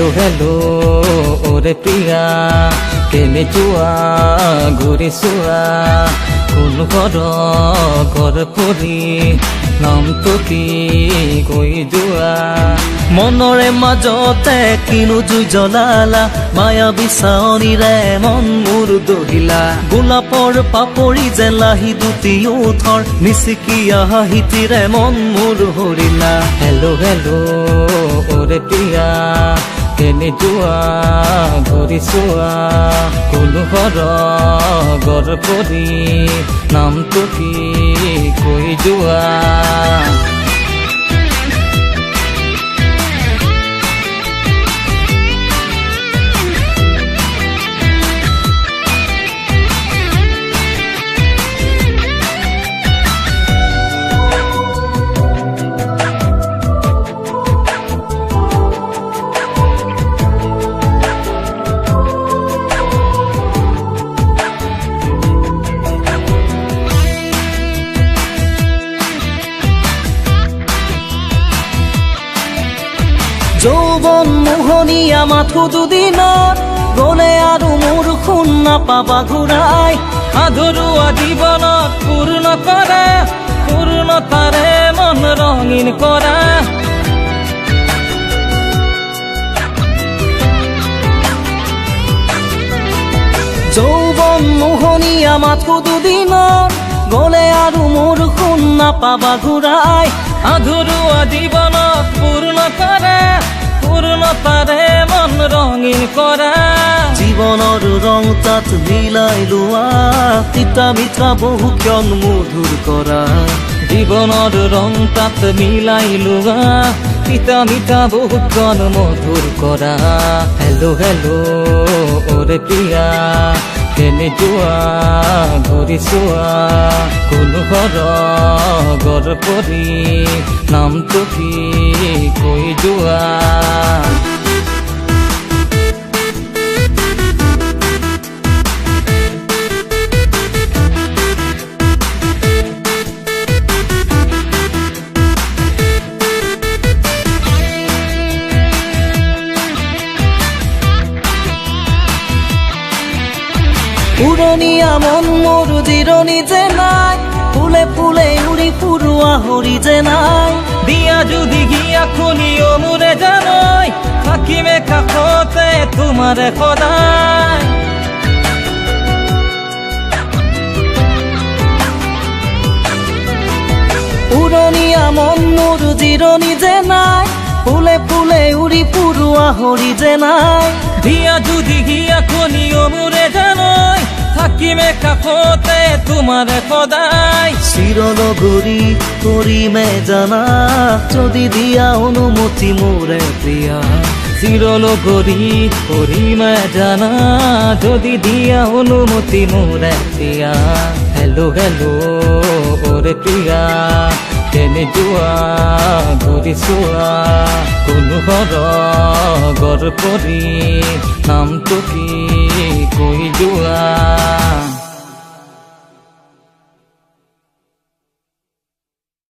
hello hello ওৰে প্ৰিয়া কেনে যোৱা ঘূৰি চোৱা কোন ঘৰ পৰি নামটো কি কৈ যোৱা মনৰে মাজতে কিনো জুই জ্বলালা মায়া বিচাৰিৰে মন মোৰ দহিলা গোলাপৰ পাপৰি যে লাহি দুটি উঠৰ নিচিকিয়া হাঁহিটিৰে মন মোৰ হৰিলা হেলো হেলো ওৰে প্ৰিয়া কেনে যোৱা ঘূৰি চোৱা কোন ঘৰ পৰি নামটো কি কৈ যোৱা যৌবন মোহনীয়া মাথো দুদিনত গলে আৰু মোৰ খুন নাপাবা ঘূৰাই আধৰুৱা জীৱনত পূৰ্ণ কৰা পূৰ্ণতাৰে মন ৰঙীন কৰা যৌবন মোহনীয়া মাথো দুদিনত গলে আৰু মোৰ খুন নাপাবা ঘূৰাই আধৰুৱা জীৱনত পূৰ্ণ কৰা পূৰ্ণতাৰে মন ৰঙীন কৰা জীৱনৰ ৰং তাত মিলাই লোৱা তিতা মিঠা বহু ক্ষণ মধুৰ কৰা জীৱনৰ ৰং তাত মিলাই লোৱা তিতা মিঠা বহু ক্ষণ মধুৰ কৰা হেলো হেলো ওৰে প্ৰিয়া কেনে যোৱা ঘূৰি চোৱা কোন ঘৰ পৰি নামটো কি কৈ যোৱা উৰণীয়া মন মোৰ জিৰণি যে নাই ফুলে ফুলে উৰি ফুৰোৱা হৰি যে নাই দিয়া যদি গিয়া খুলিও মোৰে জানৈ থাকিমে কাষতে তোমাৰে সদায় উৰণীয়া মন মোৰ জিৰণি যে নাই ফুলে ফুলে উৰি ফুৰোৱা হৰি যে নাই দিয়া যদি গিয়া খুলিও মোৰে জানৈ থাকিমে কাষতে তোমাৰে সদায় চিৰনগৰী কৰিমে জানা যদি দিয়া অনুমতি মোৰে প্ৰিয়া চিৰনগৰী কৰিমে জানা যদি দিয়া অনুমতি মোৰে প্ৰিয়া হেলো হেলো ওৰে প্ৰিয়া কেনে যোৱা ঘূৰি চোৱা কোন ঘৰ পৰি নামটো কি